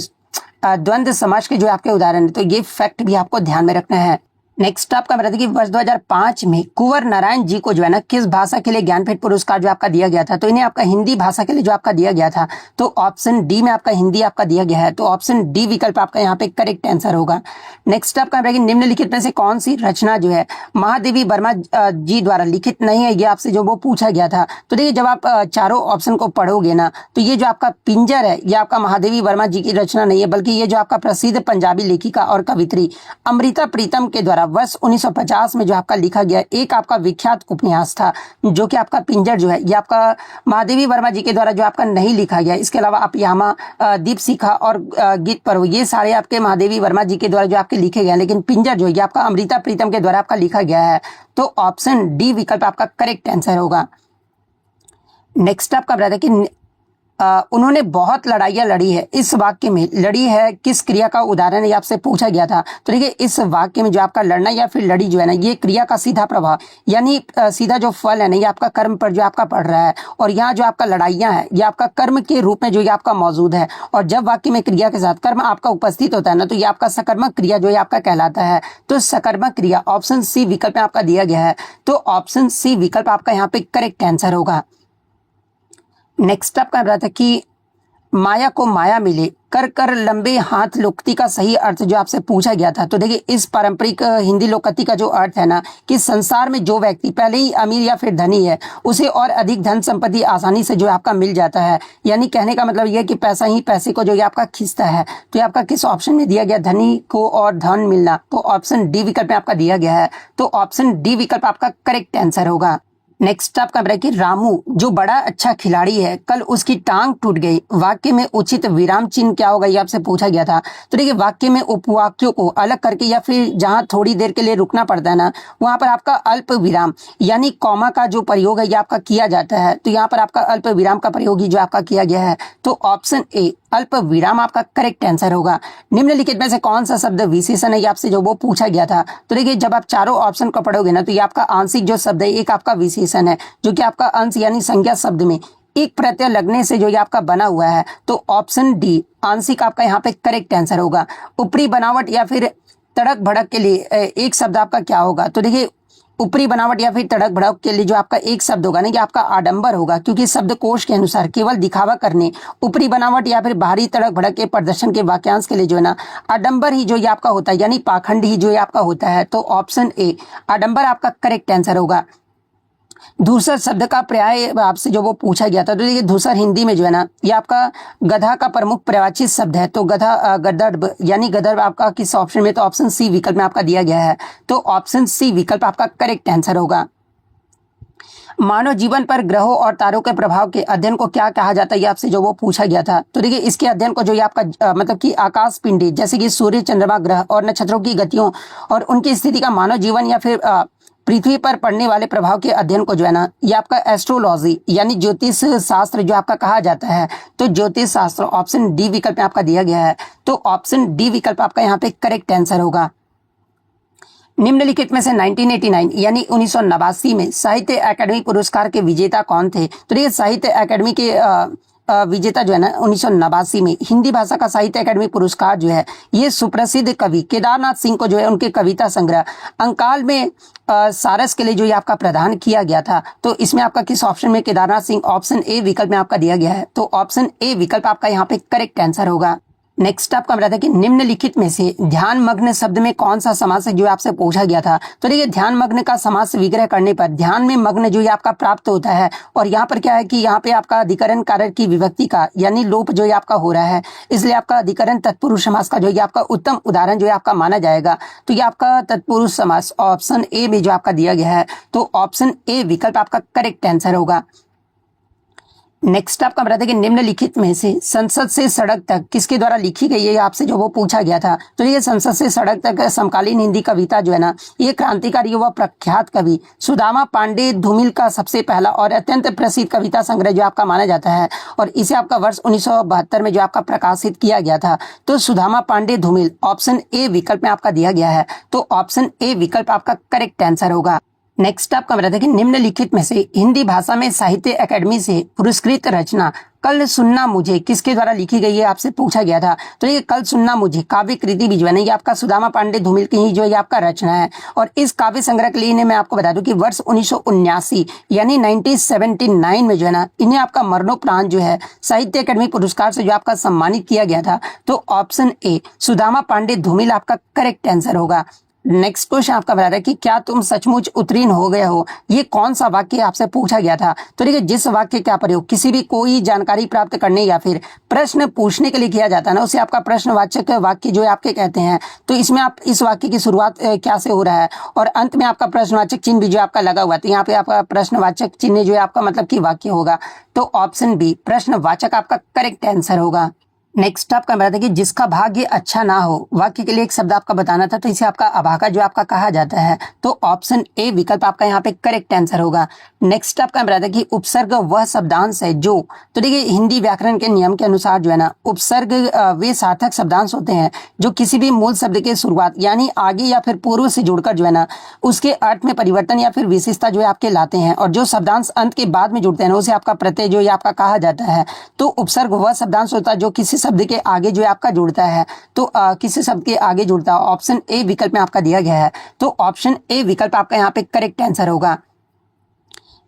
[SPEAKER 1] द्वंद्व समास के जो है आपके उदाहरण है। तो ये फैक्ट भी आपको ध्यान में रखना है। नेक्स्ट आपका बता दें कि वर्ष 2005 में कुंवर नारायण जी को जो है ना किस भाषा के लिए ज्ञानपीठ पुरस्कार जो आपका दिया गया था, तो इन्हें आपका हिंदी भाषा के लिए जो आपका दिया गया था, तो ऑप्शन डी में आपका हिंदी आपका दिया गया है, तो ऑप्शन डी विकल्प आपका यहाँ पे करेक्ट आंसर होगा। नेक्स्ट आपका निम्नलिखित में से कौन सी रचना जो है महादेवी वर्मा जी द्वारा लिखित नहीं है, ये आपसे जो वो पूछा गया था। तो देखिए जब आप चारों ऑप्शन को पढ़ोगे ना, तो ये जो आपका पिंजर है ये आपका महादेवी वर्मा जी की रचना नहीं है, बल्कि ये जो आपका प्रसिद्ध पंजाबी लेखिका और कवित्री अमृता प्रीतम के द्वारा वर्ष 1950 में जो आपका लिखा गया एक आपका विख्यात उपन्यास था, जो कि आपका पिंजर जो है ये आपका महादेवी वर्मा जी के द्वारा जो आपका नहीं लिखा गया। इसके अलावा आप यामा, दीपशिखा और गीत पर्व ये सारे आपके महादेवी वर्मा जी के द्वारा जो आपके लिखे गए हैं, लेकिन पिंजर जो है ये आपका अमृता प्रीतम के द्वारा आपका लिखा गया है, तो ऑप्शन डी विकल्प आपका करेक्ट आंसर होगा। नेक्स्ट आपका बताया कि उन्होंने बहुत लड़ाइयाँ लड़ी है, इस वाक्य में लड़ी है किस क्रिया का उदाहरण है, आपसे पूछा गया था। तो देखिए इस वाक्य में जो आपका लड़ना या फिर लड़ी जो है ना, ये क्रिया का सीधा प्रभाव यानी सीधा जो फल है ना, ये आपका कर्म पर जो आपका पड़ रहा है, और यहाँ जो आपका लड़ाइयाँ है ये आपका कर्म के रूप में जो ये आपका मौजूद है, और जब वाक्य में क्रिया के साथ कर्म आपका उपस्थित होता है ना, तो ये आपका सकर्मक क्रिया जो है आपका कहलाता है। तो सकर्मक क्रिया ऑप्शन सी विकल्प में आपका दिया गया है, तो ऑप्शन सी विकल्प आपका यहाँ पे करेक्ट आंसर होगा। नेक्स्ट आपका रहा था कि माया को माया मिले कर कर लंबे हाथ लोकती का सही अर्थ जो आपसे पूछा गया था। तो देखिए इस पारंपरिक हिंदी लोकति का जो अर्थ है ना, कि संसार में जो व्यक्ति पहले ही अमीर या फिर धनी है उसे और अधिक धन संपत्ति आसानी से जो आपका मिल जाता है, यानी कहने का मतलब यह कि पैसा ही पैसे को जो ये आपका खींचता है। तो ये आपका किस ऑप्शन में दिया गया, धनी को और धन मिलना, तो ऑप्शन डी विकल्प में आपका दिया गया है, तो ऑप्शन डी विकल्प आपका करेक्ट आंसर होगा। नेक्स्ट आपका है कि रामू जो बड़ा अच्छा खिलाड़ी है कल उसकी टांग टूट गई, वाक्य में उचित विराम चिन्ह क्या होगा, ये आपसे पूछा गया था। तो देखिए वाक्य में उपवाक्यों को अलग करके या फिर जहां थोड़ी देर के लिए रुकना पड़ता है ना, वहां पर आपका अल्प विराम यानी कॉमा का जो प्रयोग है ये आपका किया जाता है। तो यहाँ पर आपका अल्प विराम का प्रयोग ही जो आपका किया गया है, तो ऑप्शन ए अल्प विराम आपका करेक्ट आंसर होगा। निम्नलिखित में से कौन सा शब्द विशेषण है, ये आपसे जो वो पूछा गया था। तो देखिए जब आप चारों ऑप्शन को पढ़ोगे ना, तो ये आपका आंशिक जो शब्द है एक आपका विशेषण है, जो कि आपका अंश यानी संज्ञा शब्द में एक प्रत्यय लगने से जो ये आपका बना हुआ है, तो ऑप्शन डी आंशिक आपका यहाँ पे करेक्ट आंसर होगा। ऊपरी बनावट या फिर तड़क भड़क के लिए एक शब्द आपका क्या होगा। तो देखिए ऊपरी बनावट या फिर तड़क भड़क के लिए जो आपका एक शब्द होगा ना, कि आपका आडंबर होगा, क्योंकि शब्दकोश के अनुसार केवल दिखावा करने, ऊपरी बनावट या फिर बाहरी तड़क भड़क के प्रदर्शन के वाक्यांश के लिए जो है ना आडंबर ही जो ये आपका होता है, यानी पाखंड ही जो ये आपका होता है। तो ऑप्शन ए आडंबर आपका करेक्ट आंसर होगा। धूसर शब्द का पर्याय आपसे जो वो पूछा गया था। तो देखिए धूसर हिंदी में जो है ना, ये आपका गधा का प्रमुख पर्यायवाची शब्द है। तो गधा गदर्भ यानी गदर्भ आपका किस ऑप्शन में, तो ऑप्शन सी विकल्प में आपका दिया गया है, तो ऑप्शन सी विकल्प आपका करेक्ट आंसर होगा। मानव जीवन पर ग्रहों और तारों के प्रभाव के अध्ययन को क्या कहा जाता है, ये आपसे जो वो पूछा गया था। तो देखिए इसके अध्ययन को जो ये आपका मतलब कि आकाश पिंडी जैसे कि सूर्य, चंद्रमा, ग्रह और नक्षत्रों की गतियों और उनकी स्थिति का मानव जीवन या फिर पृथ्वी पर पड़ने वाले प्रभाव के अध्ययन को जो है ना, ये आपका एस्ट्रोलॉजी यानी ज्योतिष शास्त्र जो आपका कहा जाता है। तो ज्योतिष शास्त्र ऑप्शन डी विकल्प में आपका दिया गया है, तो ऑप्शन डी विकल्प आपका यहाँ पे करेक्ट आंसर होगा। निम्नलिखित में से 1989 यानी 1989 में साहित्य अकादमी पुरस्कार के विजेता कौन थे। तो ये साहित्य अकादमी के विजेता जो है ना 1989 में हिंदी भाषा का साहित्य अकादमी पुरस्कार जो है ये सुप्रसिद्ध कवि केदारनाथ सिंह को जो है उनके कविता संग्रह अंकाल में सारस के लिए जो ये आपका प्रदान किया गया था। तो इसमें आपका किस ऑप्शन में केदारनाथ सिंह, ऑप्शन ए विकल्प में आपका दिया गया है, तो ऑप्शन ए विकल्प आपका यहाँ पे करेक्ट आंसर होगा। नेक्स्ट आपका बताया था कि निम्नलिखित में से ध्यान मग्न शब्द में कौन सा समास है, जो आपसे पूछा गया था। तो देखिए ध्यान मग्न का समास विग्रह करने पर ध्यान में मग्न जो ये आपका प्राप्त होता है, और यहाँ पर क्या है कि यहाँ पे आपका अधिकरण कारक की विभक्ति का यानी लोप जो ये आपका हो रहा है, इसलिए आपका अधिकरण तत्पुरुष समास का जो ये आपका उत्तम उदाहरण जो है आपका माना जाएगा। तो ये आपका तत्पुरुष समास ऑप्शन ए में जो आपका दिया गया है, तो ऑप्शन ए विकल्प आपका करेक्ट आंसर होगा। नेक्स्ट आपका बताते हैं कि निम्नलिखित में से संसद से सड़क तक किसके द्वारा लिखी गई है, आपसे जो वो पूछा गया था। तो ये संसद से सड़क तक समकालीन हिंदी कविता जो है ना, ये क्रांतिकारी व प्रख्यात कवि सुदामा पांडे धूमिल का सबसे पहला और अत्यंत प्रसिद्ध कविता संग्रह जो आपका माना जाता है, और इसे आपका वर्ष 1972 में जो आपका प्रकाशित किया गया था। तो सुदामा पांडे धूमिल ऑप्शन ए विकल्प में आपका दिया गया है, तो ऑप्शन ए विकल्प आपका करेक्ट आंसर होगा। नेक्स्ट आपका बताते हैं कि निम्नलिखित में से हिंदी भाषा में साहित्य अकादमी से पुरस्कृत रचना कल सुनना मुझे किसके द्वारा लिखी गई है आपसे पूछा गया था। तो ये कल सुनना मुझे काव्य कृति भी जो है ना ये आपका सुदामा पांडे धूमिल की ही जो ये आपका रचना है। और इस काव्य संग्रह के लिए इन्हें मैं आपको बता दूं कि वर्ष 1979 यानी 1979 में जो है ना इन्हें आपका मरणोपरांत जो है साहित्य अकादमी पुरस्कार से जो आपका सम्मानित किया गया था। तो ऑप्शन ए सुदामा पांडे धूमिल आपका करेक्ट आंसर होगा। नेक्स्ट क्वेश्चन आपका बता रहा है कि क्या तुम सचमुच उत्तीर्ण हो गए हो, ये कौन सा वाक्य आपसे पूछा गया था। तो देखिए जिस वाक्य का प्रयोग किसी भी कोई जानकारी प्राप्त करने या फिर प्रश्न पूछने के लिए किया जाता है ना उसे आपका प्रश्नवाचक वाक्य जो है आपके कहते हैं। तो इसमें आप इस वाक्य की शुरुआत क्या से हो रहा है और अंत में आपका प्रश्नवाचक चिन्ह भी जो आपका लगा हुआ है। तो यहाँ पे आपका प्रश्नवाचक चिन्ह जो है आपका मतलब कि वाक्य होगा। तो ऑप्शन बी प्रश्नवाचक आपका करेक्ट आंसर होगा। नेक्स्ट आपका बताते कि जिसका भाग्य अच्छा ना हो, वाक्य के लिए एक शब्द आपका बताना था। तो इसे आपका अभागा जो आपका कहा जाता है। तो ऑप्शन ए विकल्प आपका यहाँ पे करेक्ट आंसर होगा। नेक्स्ट आपका बताते कि उपसर्ग वह शब्दांश है जो, तो देखिए हिंदी व्याकरण के नियम के अनुसार जो है ना उपसर्ग वे सार्थक शब्दांश होते हैं जो किसी भी मूल शब्द के शुरुआत यानी आगे या फिर पूर्व से जुड़कर जो है ना उसके अर्थ में परिवर्तन या फिर विशेषता जो है आपके लाते हैं। और जो शब्दांश अंत के बाद में जुड़ते हैं ना उसे आपका प्रत्यय जो है आपका कहा जाता है। तो उपसर्ग वह शब्दांश होता है जो किसी शब्द के आगे जो है आपका जुड़ता है। तो किसी शब्द के आगे जुड़ता है। ऑप्शन ए विकल्प में आपका दिया गया है। तो ऑप्शन ए विकल्प आपका यहाँ पे करेक्ट आंसर होगा।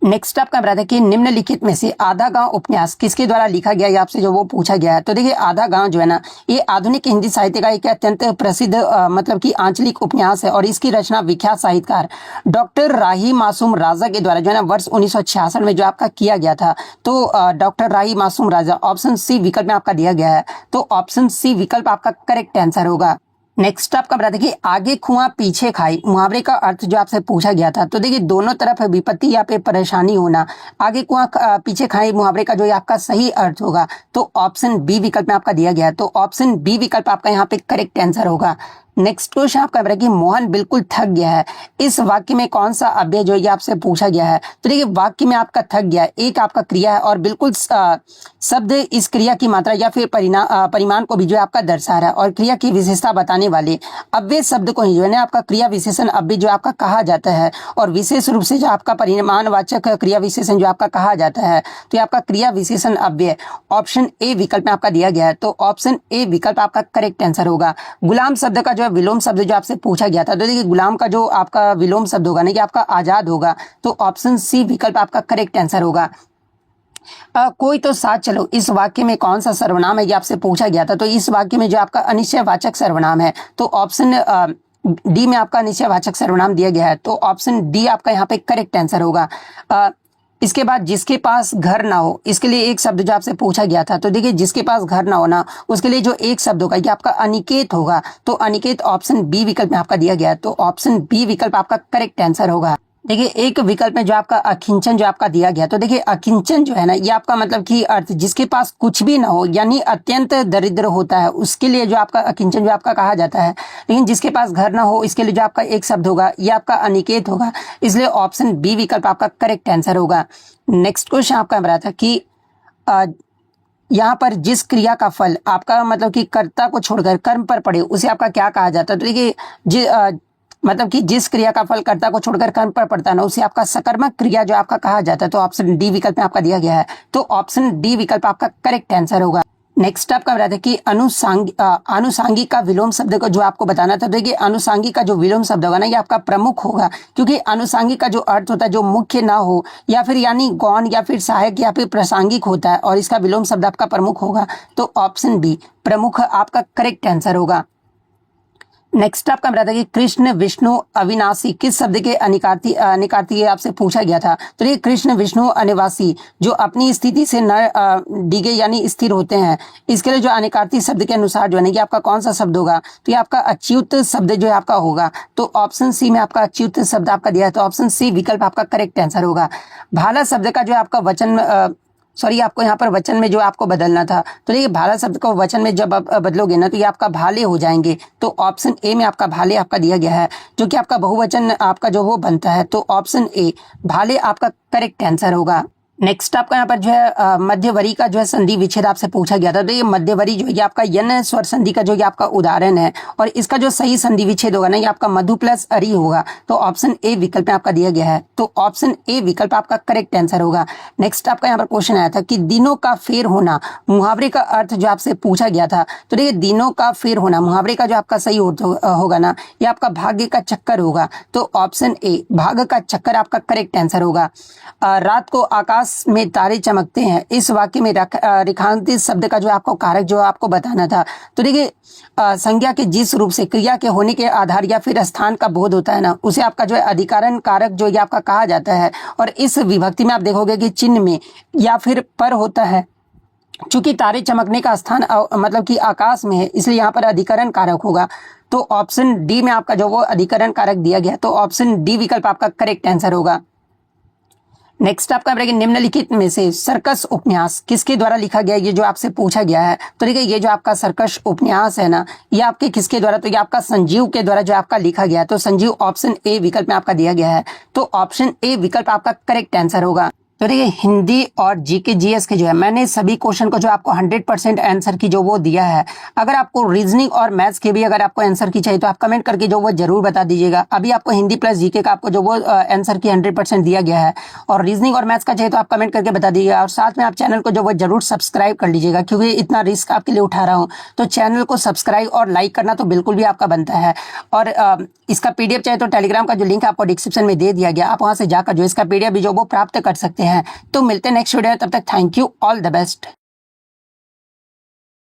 [SPEAKER 1] नेक्स्ट आपका बताते हैं कि निम्नलिखित में से आधा गांव उपन्यास किसके द्वारा लिखा गया है आपसे जो वो पूछा गया है। तो देखिए आधा गांव जो है ना ये आधुनिक हिंदी साहित्य का एक अत्यंत प्रसिद्ध मतलब कि आंचलिक उपन्यास है। और इसकी रचना विख्यात साहित्यकार डॉक्टर राही मासूम राजा के द्वारा जो है ना वर्ष 1966 में जो आपका किया गया था। तो डॉक्टर राही मासूम राजा ऑप्शन सी विकल्प में आपका दिया गया है। तो ऑप्शन सी विकल्प आपका करेक्ट आंसर होगा। नेक्स्ट आपका बता दें कि आगे कुआं पीछे खाई मुहावरे का अर्थ जो आपसे पूछा गया था। तो देखिए दोनों तरफ विपत्ति या पे परेशानी होना, आगे कुआं पीछे खाई मुहावरे का जो है आपका सही अर्थ होगा। तो ऑप्शन बी विकल्प में आपका दिया गया है। तो ऑप्शन बी विकल्प आपका यहाँ पे करेक्ट आंसर होगा। नेक्स्ट क्वेश्चन आपका बताइए कि मोहन बिल्कुल थक गया है, इस वाक्य में कौन सा अव्यय जो है आपसे पूछा गया है। तो देखिए वाक्य में आपका थक गया है एक आपका क्रिया है और बिल्कुल शब्द इस क्रिया की मात्रा या फिर परिमाण को भी जो है आपका दर्शा रहा है। और क्रिया की विशेषता बताने वाले अव्यय शब्द को ही जो है ना आपका क्रिया विशेषण अव्यय जो आपका कहा जाता है। और विशेष रूप से जो आपका परिमाणवाचक क्रिया विशेषण जो आपका कहा जाता है। तो ये आपका क्रिया विशेषण अव्यय ऑप्शन ए विकल्प में आपका दिया गया है। तो ऑप्शन ए विकल्प आपका करेक्ट आंसर होगा। गुलाम शब्द का जो विलोम शब्द जो आपसे पूछा गया था। तो देखिए गुलाम का जो आपका विलोम शब्द होगा ना कि आपका आजाद होगा। तो ऑप्शन सी विकल्प आपका करेक्ट आंसर होगा। कोई तो साथ चलो, इस वाक्य में कौन सा सर्वनाम है ये आपसे पूछा गया था। तो इस वाक्य में जो आपका अनिश्चयवाचक सर्वनाम है। तो ऑप्शन डी में आपका अनिश्चयवाचक सर्वनाम दिया गया है। तो ऑप्शन डी आपका यहाँ पे करेक्ट आंसर होगा। इसके बाद जिसके पास घर ना हो, इसके लिए एक शब्द जो आपसे पूछा गया था। तो देखिए जिसके पास घर ना हो ना उसके लिए जो एक शब्द होगा ये आपका अनिकेत होगा। तो अनिकेत ऑप्शन बी विकल्प में आपका दिया गया है। तो ऑप्शन बी विकल्प आपका करेक्ट आंसर होगा। देखिए एक विकल्प में जो आपका अकिंचन जो आपका दिया गया। तो देखिए अकिंचन जो है ना ये आपका मतलब कि अर्थ जिसके पास कुछ भी ना हो यानी अत्यंत दरिद्र होता है उसके लिए जो आपका अकिंचन जो आपका कहा जाता है। लेकिन जिसके पास घर ना हो इसके लिए जो आपका एक शब्द होगा ये आपका अनिकेत होगा। इसलिए ऑप्शन बी विकल्प आपका करेक्ट आंसर होगा। नेक्स्ट क्वेश्चन आपका बता था कि यहाँ पर जिस क्रिया का फल आपका मतलब कि कर्ता को छोड़कर कर्म पर पड़े उसे आपका क्या कहा जाता है। तो देखिए मतलब कि जिस क्रिया का फल कर्ता को छोड़कर कर्म पर पड़ता है ना उसे आपका सकर्मक क्रिया जो आपका कहा जाता है। तो ऑप्शन डी विकल्प में आपका दिया गया है। तो ऑप्शन डी विकल्प आपका करेक्ट आंसर होगा। नेक्स्ट आपका बताते हैं कि अनुसांगी का विलोम शब्द को जो आपको बताना था। देखिए अनुसांगी का जो विलोम शब्द होगा ना ये आपका प्रमुख होगा। क्योंकि अनुसांगी का जो अर्थ होता है जो मुख्य ना हो या फिर यानी गौण या फिर सहायक या फिर प्रासंगिक होता है और इसका विलोम शब्द आपका प्रमुख होगा। तो ऑप्शन बी प्रमुख आपका करेक्ट आंसर होगा। नेक्स्ट आपका बताता है कि कृष्ण विष्णु अविनाशी किस शब्द के अनिकार्थी आपसे पूछा गया था। तो ये कृष्ण विष्णु अनिवासी जो अपनी स्थिति से न डिगे यानी स्थिर होते हैं इसके लिए जो अनिकार्थी शब्द के अनुसार जो है कि आपका कौन सा शब्द होगा। तो ये आपका अच्युत शब्द जो है आपका होगा। तो ऑप्शन सी में आपका अच्युत शब्द आपका दिया है। तो ऑप्शन सी विकल्प आपका करेक्ट आंसर होगा। भाला शब्द का जो आपका वचन आपको यहाँ पर वचन में जो आपको बदलना था। तो देखिए भाला शब्द को वचन में जब आप बदलोगे ना तो ये आपका भाले हो जाएंगे। तो ऑप्शन ए में आपका भाले आपका दिया गया है जो कि आपका बहुवचन आपका जो वो बनता है। तो ऑप्शन ए भाले आपका करेक्ट आंसर होगा। नेक्स्ट आपका यहाँ पर जो है मध्यवरी का जो है संधि विच्छेद आपसे पूछा गया था। तो ये मध्यवरी जो है आपका यन स्वर संधि का जो ये आपका उदाहरण है और इसका जो सही संधि विच्छेद होगा ना ये आपका मधु प्लस अरी होगा। तो ऑप्शन ए विकल्प में आपका दिया गया है, तो ऑप्शन ए विकल्प आपका करेक्ट आंसर होगा। नेक्स्ट आपका यहाँ पर क्वेश्चन आया था कि दिनों का फेर होना, मुहावरे का अर्थ जो आपसे पूछा गया था। तो देखिए दिनों का फेर होना मुहावरे का जो आपका सही होगा ना ये आपका भाग्य का चक्कर होगा। तो ऑप्शन ए भाग्य का चक्कर आपका करेक्ट आंसर होगा। रात को आकाश में तारे चमकते हैं, इस वाक्य में रेखांकित शब्द का जो आपको कारक जो आपको बताना था। तो देखिए संज्ञा के जिस रूप से क्रिया के होने के आधार या फिर स्थान का बोध होता है ना उसे आपका जो है अधिकरण कारक जो ये आपका कहा जाता है। और इस विभक्ति में आप देखोगे कि चिन्ह में या फिर पर होता है। चूंकि तारे चमकने का स्थान मतलब कि आकाश में है इसलिए यहाँ पर अधिकरण कारक होगा। तो ऑप्शन डी में आपका जो वो अधिकरण कारक दिया गया, तो ऑप्शन डी विकल्प आपका करेक्ट आंसर होगा। नेक्स्ट आपका निम्नलिखित में से सर्कस उपन्यास किसके द्वारा लिखा गया, ये जो आपसे पूछा गया है। तो देखिए ये जो आपका सर्कस उपन्यास है ना ये आपके किसके द्वारा, तो ये आपका संजीव के द्वारा जो आपका लिखा गया है। तो संजीव ऑप्शन ए विकल्प में आपका दिया गया है, तो ऑप्शन ए विकल्प आपका करेक्ट आंसर होगा। तो देखिए हिंदी और जीके जीएस के जो है मैंने सभी क्वेश्चन को जो आपको 100% आंसर की जो वो दिया है। अगर आपको रीजनिंग और मैथ्स के भी अगर आपको आंसर की चाहिए तो आप कमेंट करके जो वो जरूर बता दीजिएगा। अभी आपको हिंदी प्लस जीके का आपको जो वो आंसर की 100% दिया गया है और रीजनिंग और मैथ्स का चाहिए तो आप कमेंट करके बता दीजिएगा। और साथ में आप चैनल को जो वो जरूर सब्सक्राइब कर लीजिएगा, क्योंकि इतना रिस्क आपके लिए उठा रहा हूँ तो चैनल को सब्सक्राइब और लाइक करना तो बिल्कुल भी आपका बनता है। और इसका पीडीएफ चाहे तो टेलीग्राम का जो लिंक आपको डिस्क्रिप्शन में दे दिया गया, आप वहां से जाकर जो इसका पीडीएफ भी जो वो प्राप्त कर सकते हैं। तो मिलते हैं नेक्स्ट वीडियो, तब तक thank you, all the best.